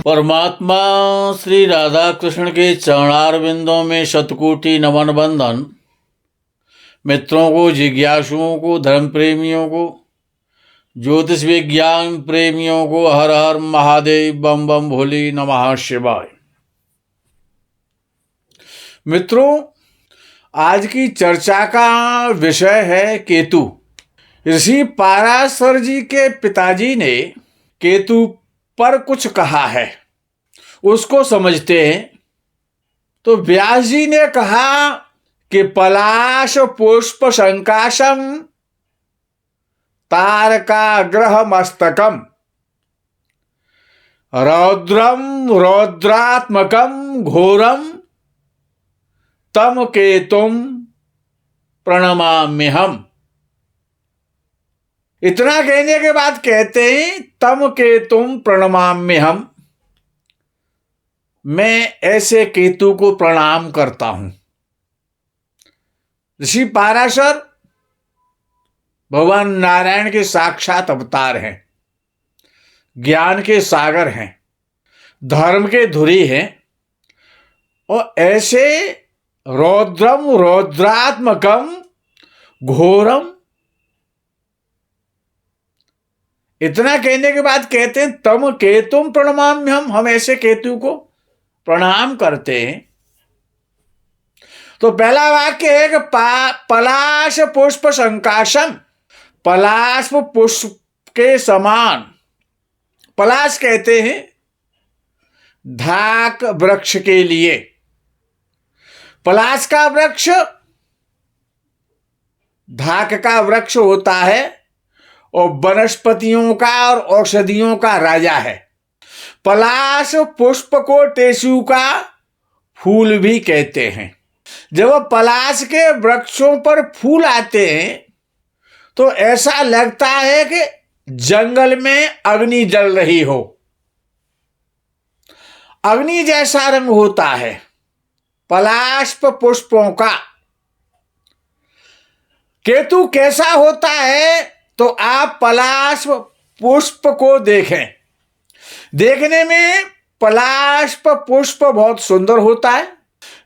परमात्मा श्री राधा कृष्ण के चरणार बिंदों में शतकोटि नमन बंदन। मित्रों को, जिज्ञासुओं को, धर्म प्रेमियों को, ज्योतिष विज्ञान प्रेमियों को हर हर महादेव, बम बम भोले, नमः शिवाय। मित्रों, आज की चर्चा का विषय है केतु। ऋषि पाराशर जी के पिताजी ने केतु पर कुछ कहा है, उसको समझते हैं। तो व्यास जी ने कहा कि पलाश पुष्प संकाशम तारका ग्रह मस्तकम रौद्रम रौद्रात्मकम घोरम तम केतुम प्रणमाम्यहम्। इतना कहने के बाद कहते हैं तम केतुम प्रणमाम्यहम्, मैं ऐसे केतु को प्रणाम करता हूं। ऋषि पाराशर भगवान नारायण के साक्षात अवतार हैं, ज्ञान के सागर हैं, धर्म के धुरी हैं, और ऐसे रौद्रम रौद्रात्मकम घोरम, इतना कहने के बाद कहते हैं तम केतुम प्रणमाम्यहम्, हम ऐसे केतु को प्रणाम करते हैं। तो पहला वाक्य है कि पलाश पुष्प संकाशम, पलाश पुष्प के समान। पलाश कहते हैं धाक वृक्ष के लिए। पलाश का वृक्ष धाक का वृक्ष होता है और वनस्पतियों का और औषधियों का राजा है। पलाश पुष्प को टेसु का फूल भी कहते हैं। जब पलाश के वृक्षों पर फूल आते हैं तो ऐसा लगता है कि जंगल में अग्नि जल रही हो, अग्नि जैसा रंग होता है पलाश पुष्पों का। केतु कैसा होता है तो आप पलाश पुष्प को देखें। देखने में पलाश पुष्प बहुत सुंदर होता है,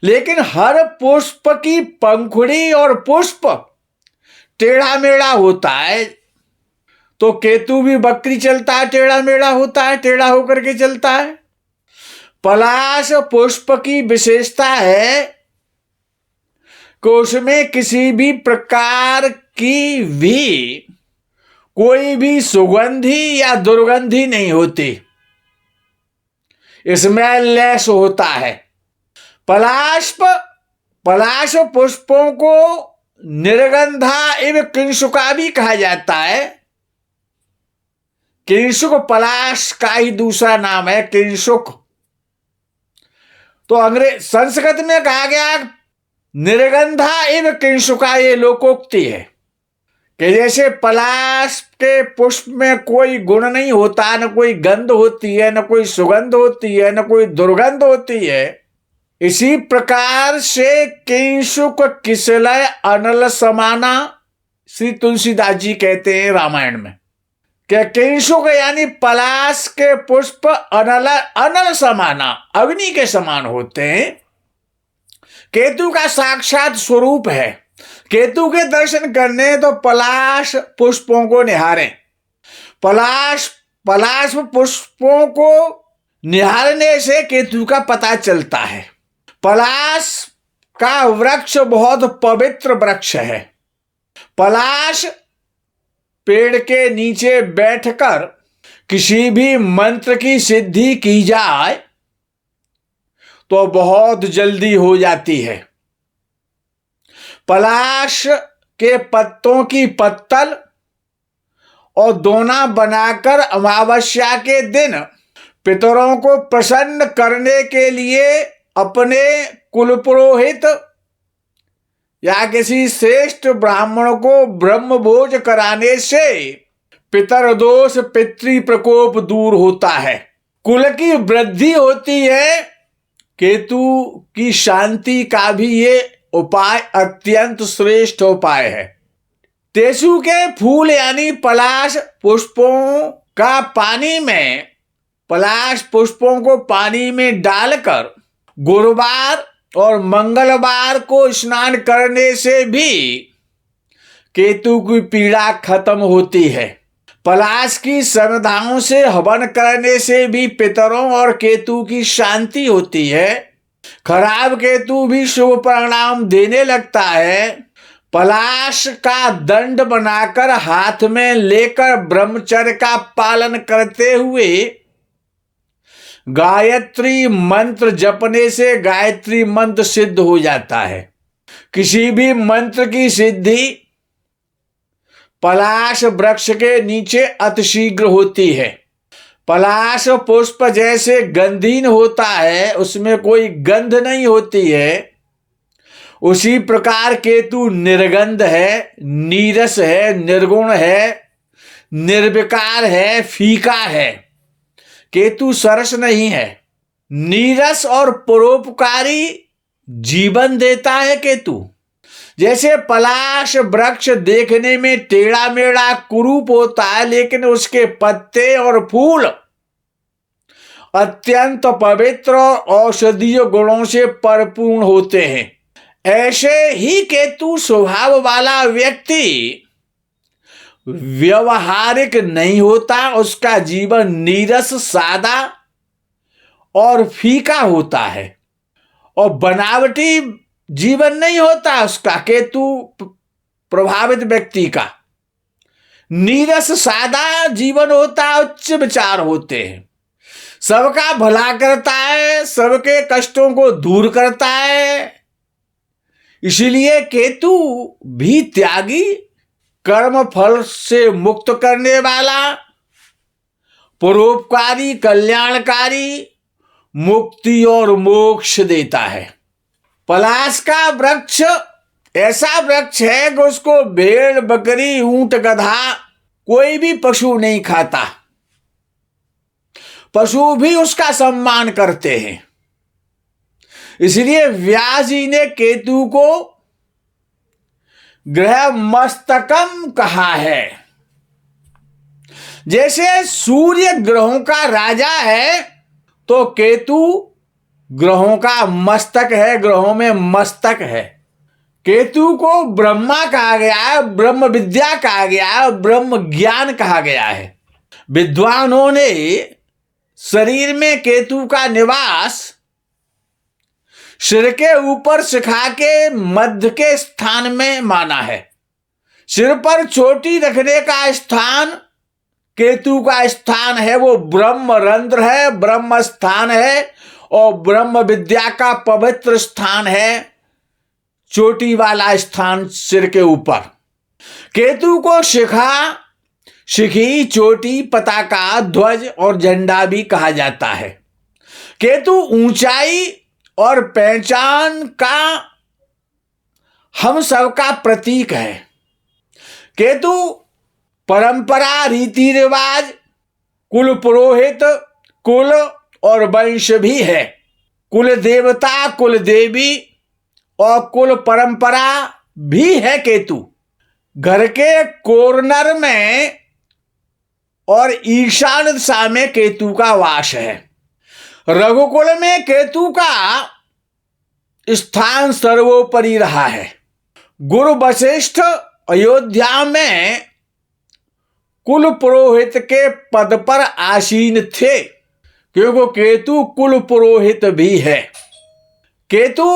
लेकिन हर पुष्प की पंखुड़ी और पुष्प टेढ़ा मेढ़ा होता है। तो केतु भी बकरी चलता है, टेढ़ा मेढ़ा होता है, टेढ़ा होकर के चलता है। पलाश पुष्प की विशेषता है कि उसमें किसी भी प्रकार की भी कोई भी सुगंधी या दुर्गंधी नहीं होती, इसमें लेस होता है। पलाश पुष्पों को निर्गंधा एवं किंशुका भी कहा जाता है। किंशुक पलाश का ही दूसरा नाम है, किंशुक। तो संस्कृत में कहा गया निर्गंधा एवं किंशुका, ये लोकोक्ति है कि जैसे पलाश के पुष्प में कोई गुण नहीं होता, न कोई गंध होती है, न कोई सुगंध होती है, न कोई दुर्गंध होती है, इसी प्रकार से किंशुक किसलय अनल समाना श्री तुलसीदास जी कहते हैं रामायण में कि किंशुक यानी पलाश के पुष्प अनल समाना, अग्नि के समान होते हैं। केतु का साक्षात स्वरूप है। केतु के दर्शन करने तो पलाश पुष्पों को निहारें। पलाश पुष्पों को निहारने से केतु का पता चलता है। पलाश का वृक्ष बहुत पवित्र वृक्ष है। पलाश पेड़ के नीचे बैठकर किसी भी मंत्र की सिद्धि की जाए तो बहुत जल्दी हो जाती है। पलाश के पत्तों की पत्तल और दोना बनाकर अमावस्या के दिन पितरों को प्रसन्न करने के लिए अपने कुलपुरोहित या किसी श्रेष्ठ ब्राह्मण को ब्रह्मभोज कराने से पितर दोष पितृ प्रकोप दूर होता है, कुल की वृद्धि होती है। केतु की शांति का भी ये उपाय अत्यंत श्रेष्ठ उपाय है। टेसु के फूल यानी पलाश पुष्पों का पानी में पलाश पुष्पों को पानी में डालकर गुरुवार और मंगलवार को स्नान करने से भी केतु की पीड़ा खत्म होती है। पलाश की संविधाओं से हवन करने से भी पितरों और केतु की शांति होती है। खराब केतु भी शुभ परिणाम देने लगता है। पलाश का दंड बनाकर हाथ में लेकर ब्रह्मचर्य का पालन करते हुए गायत्री मंत्र जपने से गायत्री मंत्र सिद्ध हो जाता है। किसी भी मंत्र की सिद्धि पलाश वृक्ष के नीचे अतिशीघ्र होती है। पलाश पुष्प जैसे गंधहीन होता है, उसमें कोई गंध नहीं होती है, उसी प्रकार केतु निर्गंध है, नीरस है, निर्गुण है, निर्विकार है, फीका है। केतु सरस नहीं है। नीरस और परोपकारी जीवन देता है केतु। जैसे पलाश वृक्ष देखने में टेढ़ा मेढ़ा कुरूप होता है, लेकिन उसके पत्ते और फूल अत्यंत पवित्र और औषधीय गुणों से परिपूर्ण होते हैं, ऐसे ही केतु स्वभाव वाला व्यक्ति व्यवहारिक नहीं होता। उसका जीवन नीरस, सादा और फीका होता है और बनावटी जीवन नहीं होता उसका। केतु प्रभावित व्यक्ति का नीरस सादा जीवन होता है, उच्च विचार होते हैं, सबका भला करता है, सबके कष्टों को दूर करता है। इसलिए केतु भी त्यागी, कर्म फल से मुक्त करने वाला, परोपकारी, कल्याणकारी, मुक्ति और मोक्ष देता है। पलाश का वृक्ष ऐसा वृक्ष है कि उसको भेड़, बकरी, ऊंट, गधा कोई भी पशु नहीं खाता। पशु भी उसका सम्मान करते हैं। इसलिए व्यास जी ने केतु को ग्रह मस्तकम कहा है। जैसे सूर्य ग्रहों का राजा है, तो केतु ग्रहों का मस्तक है, ग्रहों में मस्तक है। केतु को ब्रह्मा कहा गया है, ब्रह्म विद्या कहा गया है, ब्रह्म ज्ञान कहा गया है। विद्वानों ने शरीर में केतु का निवास सिर के ऊपर शिखा के मध्य के स्थान में माना है। सिर पर चोटी रखने का स्थान केतु का स्थान है, वो ब्रह्म रंध्र है, ब्रह्म स्थान है और ब्रह्म विद्या का पवित्र स्थान है। चोटी वाला स्थान सिर के ऊपर। केतु को शिखा, शिखी, चोटी, पताका, ध्वज और झंडा भी कहा जाता है। केतु ऊंचाई और पहचान का हम सबका प्रतीक है। केतु परंपरा, रीति रिवाज, कुल पुरोहित, कुल और वंश भी है। कुल देवता, कुल देवी और कुल परंपरा भी है केतु। घर के कॉर्नर में और ईशान दिशा में केतु का वास है। रघुकुल में केतु का स्थान सर्वोपरि रहा है। गुरु वशिष्ठ अयोध्या में कुल पुरोहित के पद पर आसीन थे, क्योंकि केतु कुल पुरोहित भी है। केतु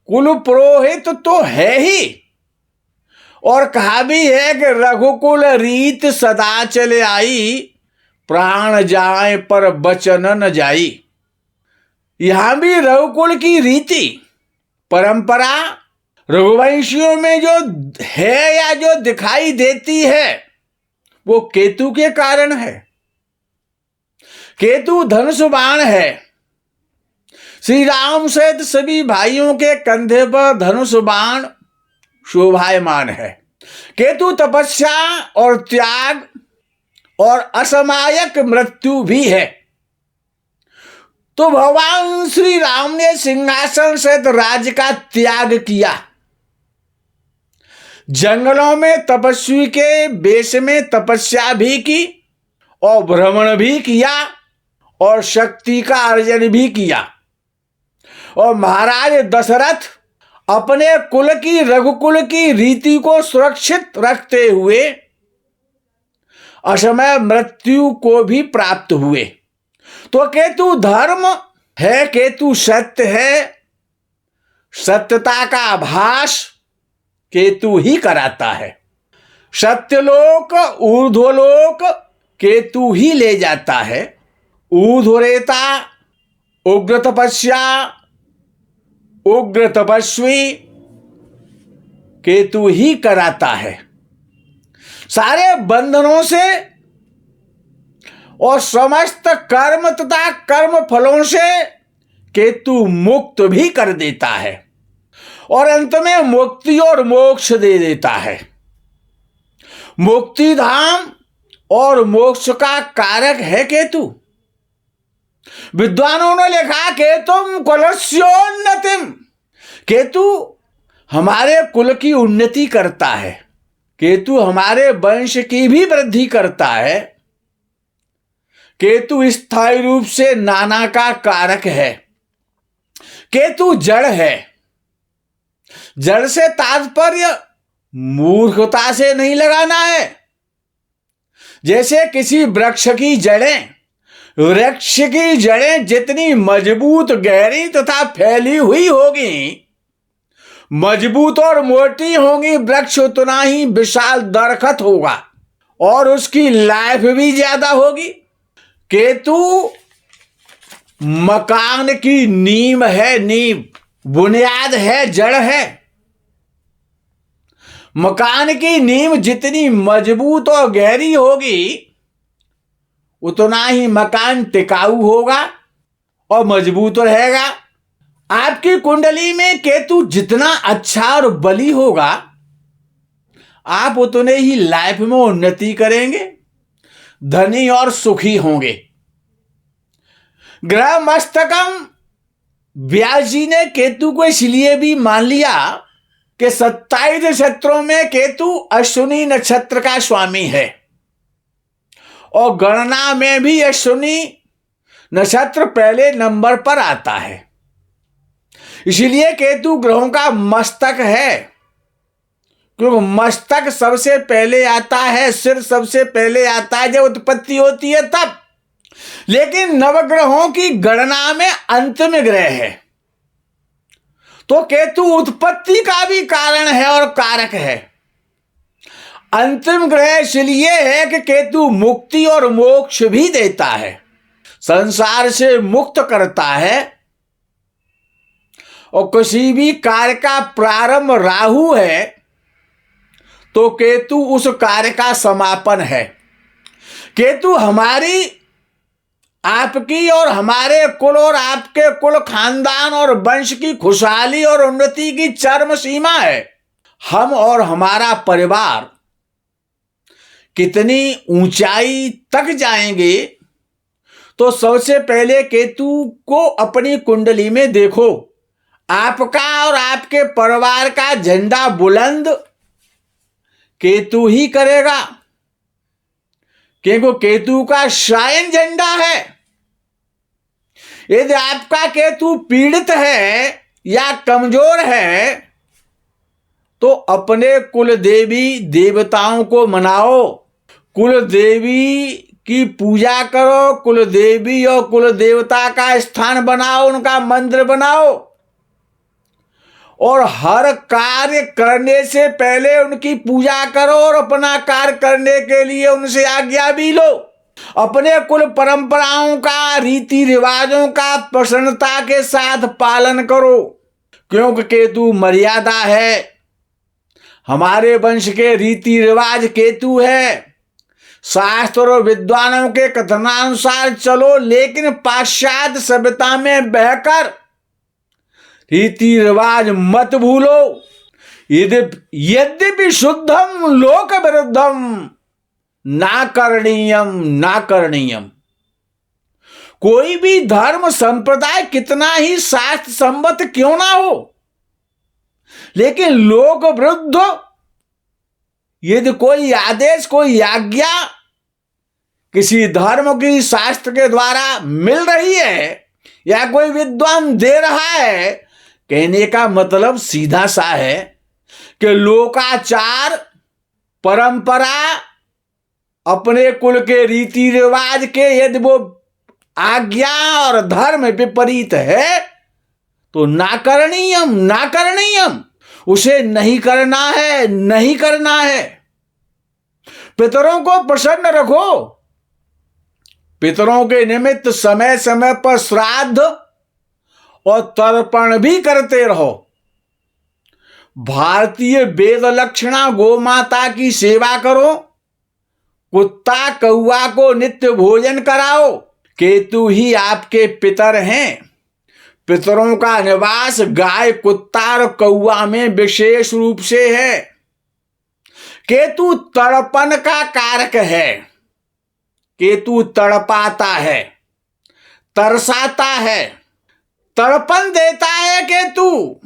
कुल पुरोहित तो है ही, और कहा भी है कि रघुकुल रीत सदा चले आई, प्राण जाए पर बचन न जाई। यहां भी रघुकुल की रीति परंपरा रघुवंशियों में जो है या जो दिखाई देती है, वो केतु के कारण है। केतु धनुष बाण है। श्री राम सहित सभी भाइयों के कंधे पर धनुष बाण शोभायमान है। केतु तपस्या और त्याग और असमायक मृत्यु भी है। तो भगवान श्री राम ने सिंहासन सहित राज्य का त्याग किया। जंगलों में तपस्वी के वेश में तपस्या भी की और भ्रमण भी किया और शक्ति का अर्जन भी किया। और महाराज दशरथ अपने कुल की, रघुकुल की रीति को सुरक्षित रखते हुए असमय मृत्यु को भी प्राप्त हुए। तो केतु धर्म है, केतु सत्य है, सत्यता का आभास केतु ही कराता है। सत्यलोक ऊर्ध्वलोक केतु ही ले जाता है। ऊर्ध्वरेता, उग्र तपस्या, उग्र तपस्वी केतु ही कराता है। सारे बंधनों से और समस्त कर्म तथा कर्म फलों से केतु मुक्त भी कर देता है और अंत में मुक्ति और मोक्ष दे देता है। मुक्ति धाम और मोक्ष का कारक है केतु। विद्वानों ने लिखा केतुम कुलस्योन्नतिम, केतु हमारे कुल की उन्नति करता है, केतु हमारे वंश की भी वृद्धि करता है। केतु स्थायी रूप से नाना का कारक है। केतु जड़ है। जड़ से तात्पर्य मूर्खता से नहीं लगाना है। जैसे किसी वृक्ष की जड़ें, वृक्ष की जड़ें जितनी मजबूत, गहरी तथा फैली हुई होगी, मजबूत और मोटी होंगी, वृक्ष उतना ही विशाल दरख्त होगा और उसकी लाइफ भी ज्यादा होगी। केतु मकान की नींव है, नींव, बुनियाद है, जड़ है। मकान की नींव जितनी मजबूत और गहरी होगी उतना ही मकान टिकाऊ होगा और मजबूत रहेगा। आपकी कुंडली में केतु जितना अच्छा और बली होगा, आप उतने ही लाइफ में उन्नति करेंगे, धनी और सुखी होंगे। ग्रह मस्तकम, व्यास जी ने केतु को इसलिए भी मान लिया कि 27 नक्षत्रों में केतु अश्विनी नक्षत्र का स्वामी है और गणना में भी अश्विनी नक्षत्र पहले नंबर पर आता है। इसलिए केतु ग्रहों का मस्तक है, क्योंकि मस्तक सबसे पहले आता है, सिर सबसे पहले आता है जब उत्पत्ति होती है तब। लेकिन नवग्रहों की गणना में अंतिम ग्रह है, तो केतु उत्पत्ति का भी कारण है और कारक है। अंतिम ग्रह इसलिए है कि केतु मुक्ति और मोक्ष भी देता है, संसार से मुक्त करता है। और किसी भी कार्य का प्रारंभ राहु है तो केतु उस कार्य का समापन है। केतु हमारी, आपकी और हमारे कुल और आपके कुल, खानदान और वंश की खुशहाली और उन्नति की चरम सीमा है। हम और हमारा परिवार कितनी ऊंचाई तक जाएंगे, तो सबसे पहले केतु को अपनी कुंडली में देखो। आपका और आपके परिवार का झंडा बुलंद केतु ही करेगा, क्योंकि केतु का शायन झंडा है। यदि आपका केतु पीड़ित है या कमजोर है तो अपने कुल देवी देवताओं को मनाओ, कुल देवी की पूजा करो, कुल देवी और कुल देवता का स्थान बनाओ, उनका मंदिर बनाओ और हर कार्य करने से पहले उनकी पूजा करो और अपना कार्य करने के लिए उनसे आज्ञा भी लो। अपने कुल परंपराओं का, रीति रिवाजों का प्रसन्नता के साथ पालन करो, क्योंकि केतु मर्यादा है। हमारे वंश के रीति रिवाज केतु है। शास्त्र और विद्वानों के कथनानुसार चलो, लेकिन पाश्चात्य सभ्यता में बहकर रीति रिवाज मत भूलो। यद्यपि शुद्धम लोक विरुद्धम ना करणीयम ना करणीयम। कोई भी धर्म संप्रदाय कितना ही शास्त्र सम्मत क्यों ना हो, लेकिन लोक विरुद्ध यदि कोई आदेश, कोई आज्ञा किसी धर्म की शास्त्र के द्वारा मिल रही है या कोई विद्वान दे रहा है, कहने का मतलब सीधा सा है कि लोकाचार, परंपरा, अपने कुल के रीति रिवाज के यदि वो आज्ञा और धर्म विपरीत है तो नाकरणीयम नाकरणीयम, उसे नहीं करना है, नहीं करना है। पितरों को प्रसन्न रखो, पितरों के निमित्त समय समय पर श्राद्ध और तर्पण भी करते रहो। भारतीय वेद लक्षणा गौ माता की सेवा करो, कुत्ता कौआ को नित्य भोजन कराओ। केतु ही आपके पितर हैं। पितरों का निवास गाय, कुत्ता और कौआ में विशेष रूप से है। केतु तड़पन का कारक है। केतु तड़पाता है, तरसाता है, तड़पन देता है। केतु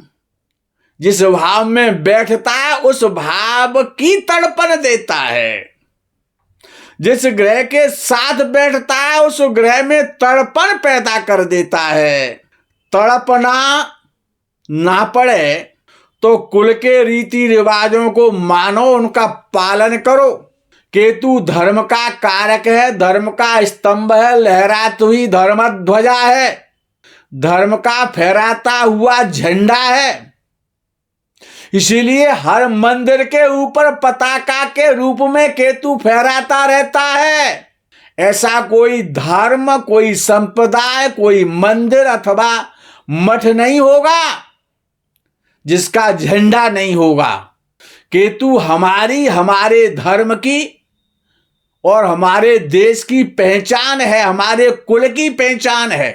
जिस भाव में बैठता है उस भाव की तड़पन देता है। जिस ग्रह के साथ बैठता है उस ग्रह में तड़पन पैदा कर देता है। तड़पना ना पड़े तो कुल के रीति रिवाजों को मानो, उनका पालन करो। केतु धर्म का कारक है, धर्म का स्तंभ है, लहराती हुई धर्म ध्वजा है, धर्म का फहराता हुआ झंडा है। इसीलिए हर मंदिर के ऊपर पताका के रूप में केतु फहराता रहता है। ऐसा कोई धर्म, कोई संप्रदाय, कोई मंदिर अथवा मठ नहीं होगा जिसका झंडा नहीं होगा। केतु हमारे धर्म की और हमारे देश की पहचान है, हमारे कुल की पहचान है।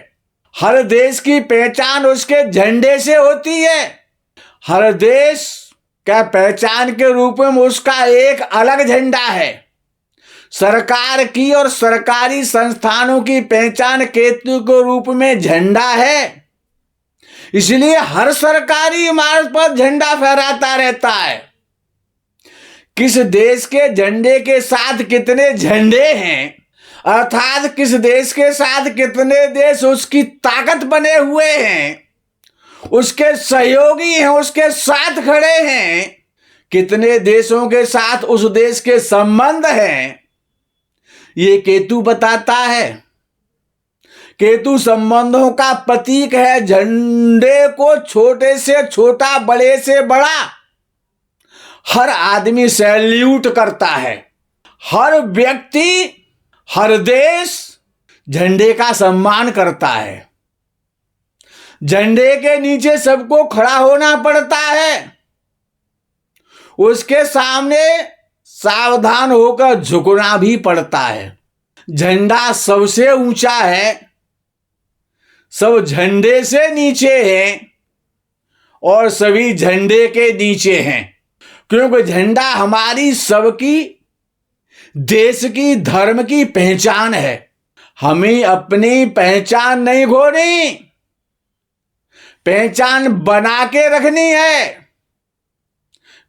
हर देश की पहचान उसके झंडे से होती है। हर देश का पहचान के रूप में उसका एक अलग झंडा है। सरकार की और सरकारी संस्थानों की पहचान केतु के रूप में झंडा है। इसलिए हर सरकारी इमारत पर झंडा फहराता रहता है। किस देश के झंडे के साथ कितने झंडे हैं, अर्थात किस देश के साथ कितने देश उसकी ताकत बने हुए हैं, उसके सहयोगी हैं, उसके साथ खड़े हैं, कितने देशों के साथ उस देश के संबंध हैं, ये केतु बताता है। केतु संबंधों का प्रतीक है। झंडे को छोटे से छोटा, बड़े से बड़ा हर आदमी सैल्यूट करता है। हर व्यक्ति, हर देश झंडे का सम्मान करता है। झंडे के नीचे सबको खड़ा होना पड़ता है। उसके सामने सावधान होकर झुकना भी पड़ता है। झंडा सबसे ऊंचा है, सब झंडे से नीचे हैं और सभी झंडे के नीचे हैं, क्योंकि झंडा हमारी सबकी, देश की, धर्म की पहचान है। हमें अपनी पहचान नहीं खोनी, पहचान बना के रखनी है,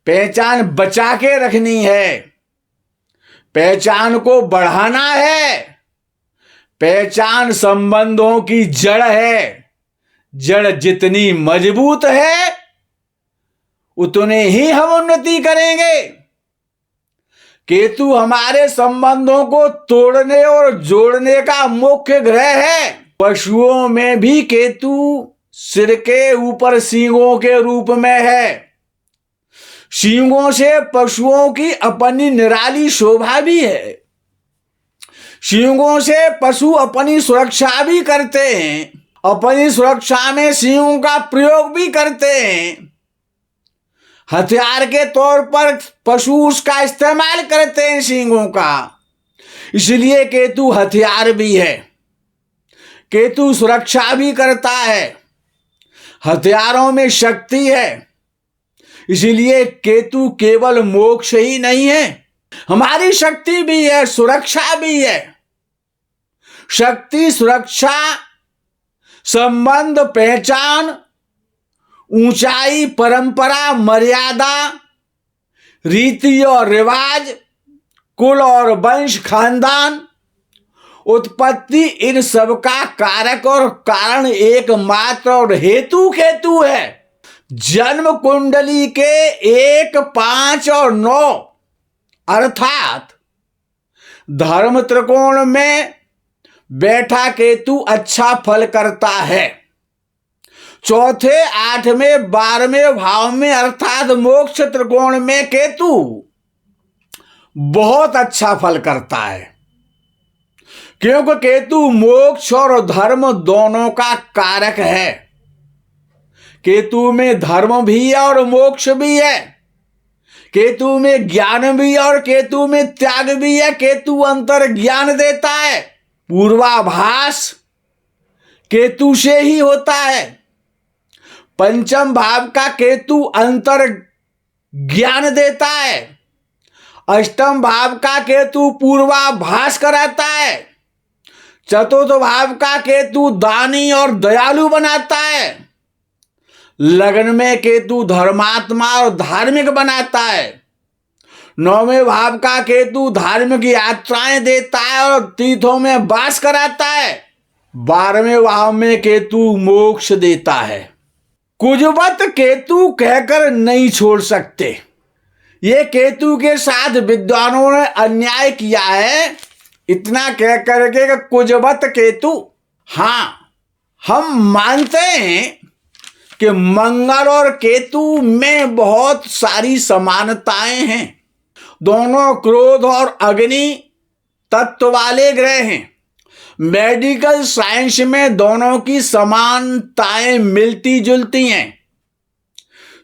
पहचान बचा के रखनी है, पहचान को बढ़ाना है। पहचान संबंधों की जड़ है। जड़ जितनी मजबूत है उतने ही हम उन्नति करेंगे। केतु हमारे संबंधों को तोड़ने और जोड़ने का मुख्य ग्रह है। पशुओं में भी केतु सिर के ऊपर सींगों के रूप में है। सींगों से पशुओं की अपनी निराली शोभा भी है। सींगों से पशु अपनी सुरक्षा भी करते हैं, अपनी सुरक्षा में सींगों का प्रयोग भी करते हैं। हथियार के तौर पर पशु उसका इस्तेमाल करते हैं सींगों का। इसलिए केतु हथियार भी है। केतु सुरक्षा भी करता है। हथियारों में शक्ति है। इसलिए केतु केवल मोक्ष ही नहीं है, हमारी शक्ति भी है, सुरक्षा भी है। शक्ति, सुरक्षा, संबंध, पहचान, ऊंचाई, परंपरा, मर्यादा, रीति और रिवाज, कुल और वंश, खानदान, उत्पत्ति, इन सबका कारक और कारण एकमात्र और हेतु केतु है। जन्म कुंडली के 1, 5 और 9 अर्थात धर्म त्रिकोण में बैठा केतु अच्छा फल करता है। चौथे, 8वें, 12वें भाव में अर्थात मोक्ष त्रिकोण में केतु बहुत अच्छा फल करता है, क्योंकि केतु मोक्ष और धर्म दोनों का कारक है। केतु में धर्म भी है और मोक्ष भी है, केतु में ज्ञान भी है और केतु में त्याग भी है। केतु अंतर ज्ञान देता है, पूर्वाभास केतु से ही होता है। पंचम भाव का केतु अंतर ज्ञान देता है। अष्टम भाव का केतु पूर्वाभास कराता है। चतुर्थ भाव का केतु दानी और दयालु बनाता है। लग्न में केतु धर्मात्मा और धार्मिक बनाता है। 9वें भाव का केतु धार्मिक यात्राएं देता है और तीर्थों में वास कराता है। 12वें भाव में केतु मोक्ष देता है। कुजवत केतु कहकर नहीं छोड़ सकते। ये केतु के साथ विद्वानों ने अन्याय किया है, इतना कह करके कि कुजवत केतु। हाँ, हम मानते हैं कि मंगल और केतु में बहुत सारी समानताएं हैं। दोनों क्रोध और अग्नि तत्व वाले ग्रह हैं। मेडिकल साइंस में दोनों की समानताएं मिलती जुलती हैं।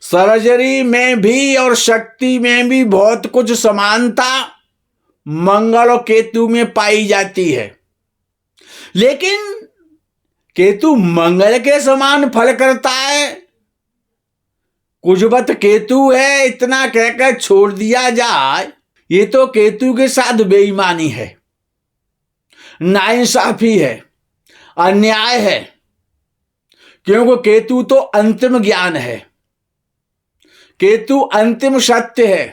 सर्जरी में भी और शक्ति में भी बहुत कुछ समानता मंगल और केतु में पाई जाती है, लेकिन केतु मंगल के समान फल करता है। कुजवत केतु है, इतना कहकर छोड़ दिया जाए, ये तो केतु के साथ बेईमानी है, नाइंसाफी है, अन्याय है। क्योंकि केतु तो अंतिम ज्ञान है, केतु अंतिम सत्य है,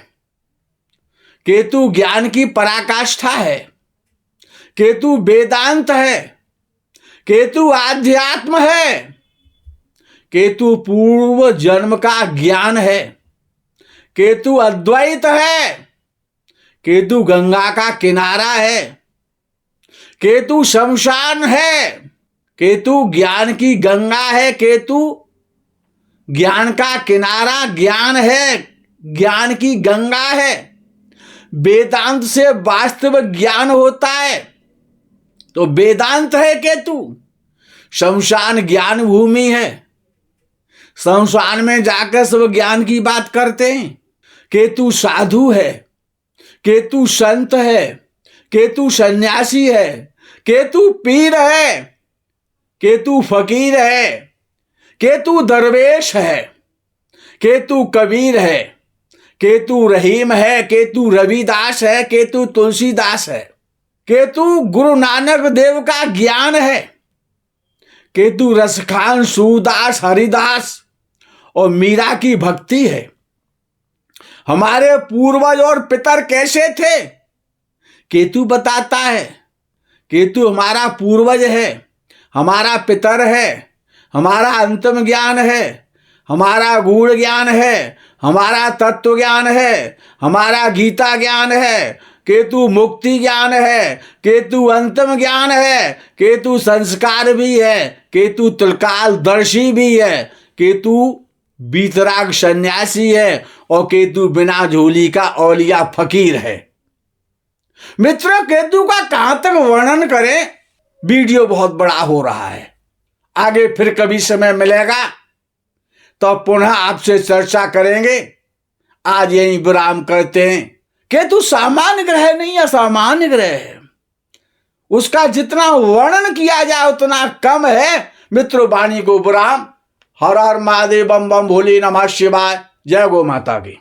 केतु ज्ञान की पराकाष्ठा है, केतु वेदांत है, केतु आध्यात्म है, केतु पूर्व जन्म का ज्ञान है, केतु अद्वैत है, केतु गंगा का किनारा है, केतु शमशान है, केतु ज्ञान की गंगा है, केतु ज्ञान का किनारा ज्ञान है, ज्ञान की गंगा है। वेदांत से वास्तव ज्ञान होता है, तो वेदांत है केतु। शमशान ज्ञान भूमि है, शमशान में जाकर सब ज्ञान की बात करते हैं। केतु साधु है, केतु संत है, केतु सन्यासी है, केतु पीर है, केतु फकीर है, केतु दरवेश है, केतु कबीर है, केतु रहीम है, केतु रविदास है, केतु तुलसीदास है, केतु गुरु नानक देव का ज्ञान है, केतु रसखान सूरदास हरिदास और मीरा की भक्ति है। हमारे पूर्वज और पितर कैसे थे, केतु बताता है। केतु हमारा पूर्वज है, हमारा पितर है, हमारा अंतिम ज्ञान है, हमारा गूढ़ ज्ञान है, हमारा तत्व ज्ञान है, हमारा गीता ज्ञान है। केतु मुक्ति ज्ञान है, केतु अंतिम ज्ञान है, केतु संस्कार भी है, केतु त्रिकालदर्शी भी है, केतु बीतराग सन्यासी है और केतु बिना झोली का औलिया फकीर है। मित्रों, केतु का कहां तक वर्णन करें, वीडियो बहुत बड़ा हो रहा है। आगे फिर कभी समय मिलेगा तो पुनः आपसे चर्चा करेंगे। आज यही विराम करते हैं। केतु सामान्य ग्रह नहीं, असामान्य ग्रह है। उसका जितना वर्णन किया जाए उतना कम है। मित्रों, वाणी को विराम। हर हर महादेव, बम बम भोले, नमः शिवाय। जय गौ माता की।